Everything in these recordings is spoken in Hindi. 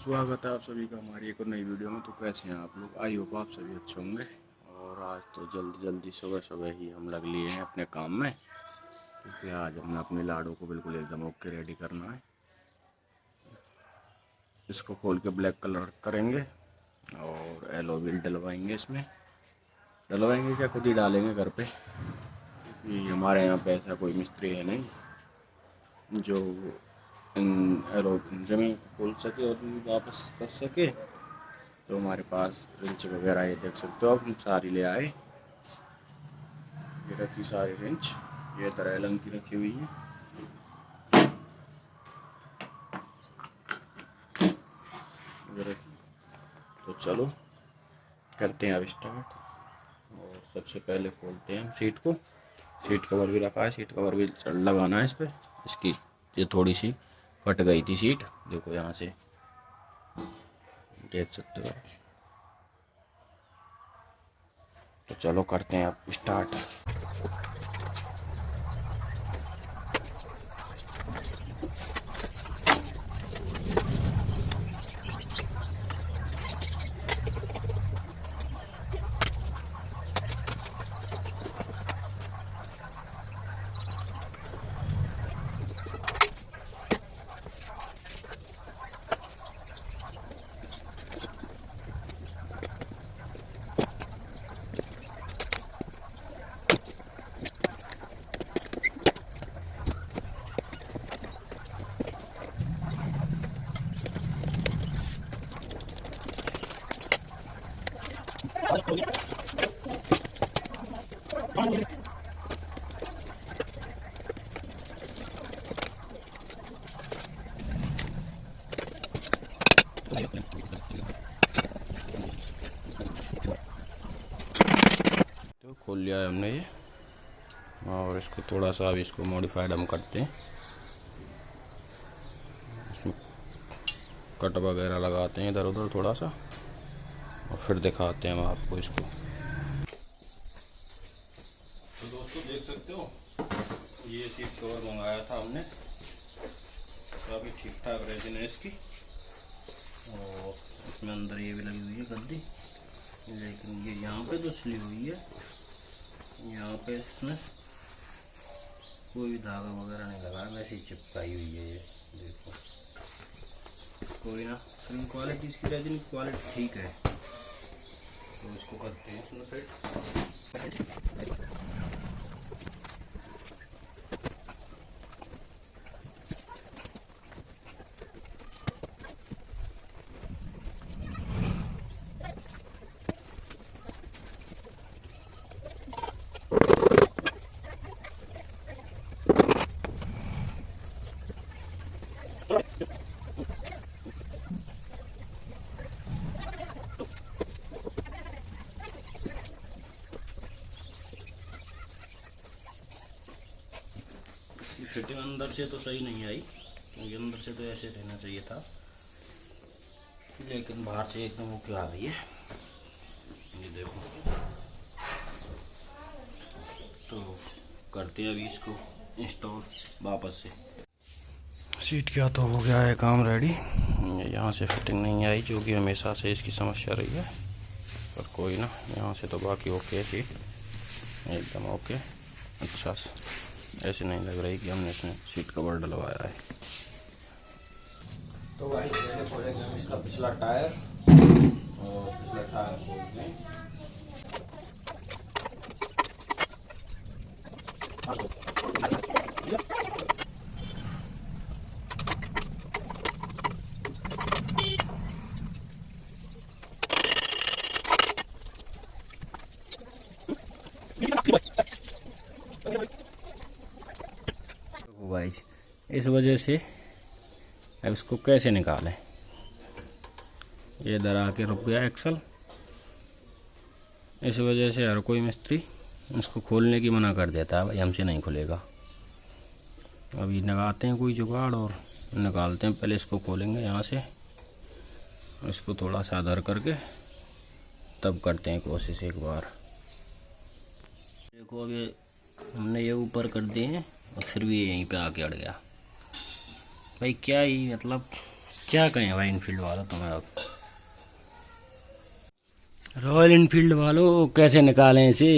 स्वागत है आप सभी का हमारी एक और नई वीडियो में। तो कैसे हैं आप लोग? आई होप आप सभी अच्छे होंगे। और आज तो जल्दी सुबह सुबह ही हम लग लिए हैं अपने काम में, क्योंकि आज हमने अपने लाडू को बिल्कुल एकदम ओके रेडी करना है। इसको खोल के ब्लैक कलर करेंगे और एलो व्हील डलवाएंगे। इसमें डलवाएंगे क्या, खुद ही डालेंगे घर पे, क्योंकि हमारे यहाँ पे ऐसा कोई मिस्त्री है नहीं जो एलो जमीन को खोल सके और वापस कर सके। तो हमारे पास रिंच वगैरह ये देख सकते हो आप, हम सारी ले आए। ये रखी सारी रिंच, ये तरह एलन की रखी हुई है। तो चलो करते हैं अब स्टार्ट। और सबसे पहले खोलते हैं सीट को। सीट कवर भी रखा है, सीट कवर भी लगाना है इस पर। इसकी ये थोड़ी सी फट गई थी सीट, देखो यहाँ से देख सकते हो। तो चलो करते हैं अब स्टार्ट। तो खोल लिया है हमने ये, और इसको थोड़ा सा अभी इसको मॉडिफाइड हम करते हैं। इसमें कट वगैरह लगाते हैं इधर उधर थोड़ा सा, और फिर दिखाते हैं हम आपको इसको। तो दोस्तों देख सकते हो, ये सीट कवर मंगाया था हमने, काफ़ी ठीक ठाक रेजिन है इसकी। और इसमें अंदर ये भी लगी हुई है गद्दी, लेकिन ये यहाँ पे जो सिली हुई है, यहाँ पे इसमें कोई भी धागा वगैरह नहीं लगा, वैसे ही चिपकाई हुई है ये, देखो। कोई ना, फिल्म क्वालिटी इसकी रेजिन की क्वालिटी ठीक है। तो इसको करते हैं इसमें फिट। इसकी फिटिंग अंदर से तो सही नहीं आई, क्योंकि अंदर से तो ऐसे रहना चाहिए था, लेकिन बाहर से एकदम ओके आ गई है, ये देखो। तो करते हैं अभी इसको इंस्टॉल वापस से। सीट का तो हो गया है काम रेडी। यहाँ से फिटिंग नहीं आई, जो कि हमेशा से इसकी समस्या रही है, पर कोई ना, यहाँ से तो बाकी ओके, सीट एकदम ओके। अच्छा, ऐसे नहीं लग रही कि हमने इसमें सीट कवर डलवाया है। तो भाई पहले खोलेंगे हम इसका पिछला टायर, और पिछला टायर खोलते हैं। गाइस, इस वजह से अब इसको कैसे निकालें, ये इधर आके रुक गया एक्सल। इस वजह से हर कोई मिस्त्री इसको खोलने की मना कर देता है, भाई हमसे नहीं खुलेगा। अभी लगाते हैं कोई जुगाड़ और निकालते हैं। पहले इसको खोलेंगे यहाँ से, इसको थोड़ा सा अदर करके तब करते हैं कोशिश एक बार। देखो अभी हमने ये ऊपर कर दिए हैं, और फिर भी यहीं पे आके अड़ गया। भाई क्या ही मतलब, क्या कहें भाई इनफील्ड वालों तुम्हें। अब रॉयल इनफील्ड वालों कैसे निकालें इसे।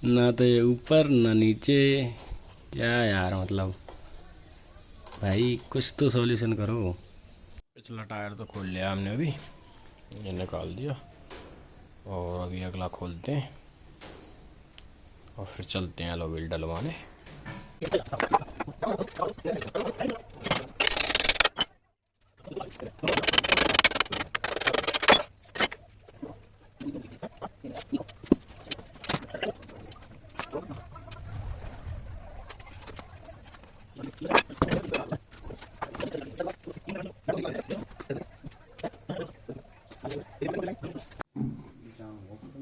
ना तो ये ऊपर ना नीचे, क्या यार मतलब भाई कुछ तो सॉल्यूशन करो। पिछला टायर तो खोल लिया हमने अभी, ये निकाल दिया और अभी अगला खोलते हैं और फिर चलते हैं एलो व्हील डलवाने।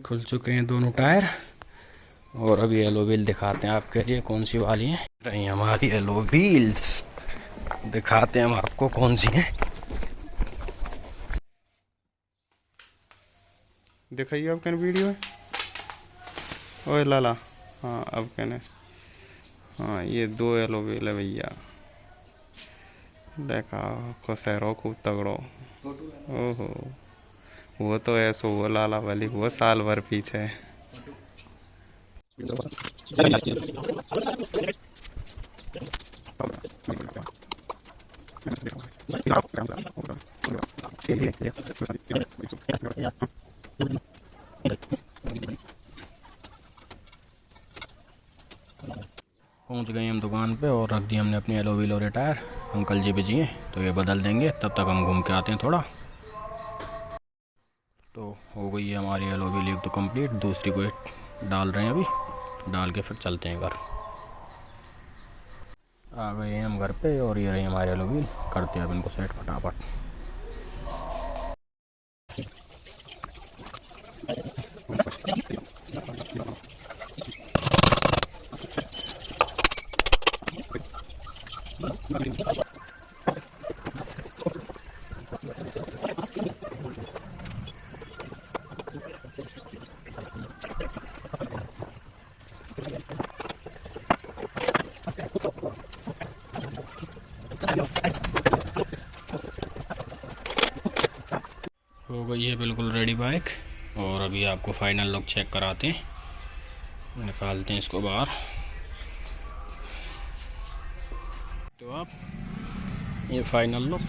खुल चुके हैं दोनों टायर और अभी एलो व्हील दिखाते हैं आपके लिए कौन सी वाली है। रही हमारी एलो व्हील्स, दिखाते हैं हम आपको कौन सी है। दिखाइए अब कैन वीडियो है। ओए लाला, हाँ अब कैन है। हाँ ये 2 एलो व्हील है भैया, देखा खुश है रो खूब तगड़ो। ओहो वो तो ऐसा हुआ लाला वाली, वो साल भर पीछे है। पहुंच गए हम दुकान पे और रख दिए हमने अपनी एलो व्हील और टायर। अंकल जी बिजी हैं तो ये बदल देंगे, तब तक हम घूम के आते हैं थोड़ा। तो हो गई है हमारी एलो व्हील एक तो कंप्लीट, दूसरी को डाल रहे हैं अभी, डाल के फिर चलते हैं घर। आ गए हैं हम घर पे और ये रही हमारी एलो व्हील, करते हैं अब इनको सेट फटाफट। हो गई है बिल्कुल रेडी बाइक और अभी आपको फाइनल लुक चेक कराते हैं, निकालते हैं इसको बाहर। तो आप ये फाइनल लुक,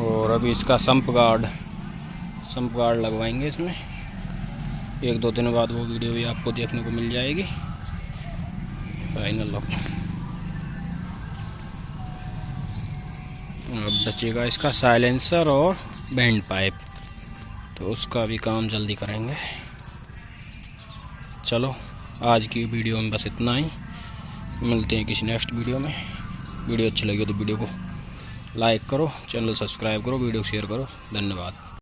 और अभी इसका संप गार्ड लगवाएंगे इसमें। 1-2 दिन बाद वो वीडियो भी आपको देखने को मिल जाएगी। फाइनल लुक अब बचेगा इसका साइलेंसर और बैंड पाइप, तो उसका भी काम जल्दी करेंगे। चलो आज की वीडियो में बस इतना ही, मिलते हैं किसी नेक्स्ट वीडियो में। वीडियो अच्छी लगी तो वीडियो को लाइक करो, चैनल सब्सक्राइब करो, वीडियो शेयर करो। धन्यवाद।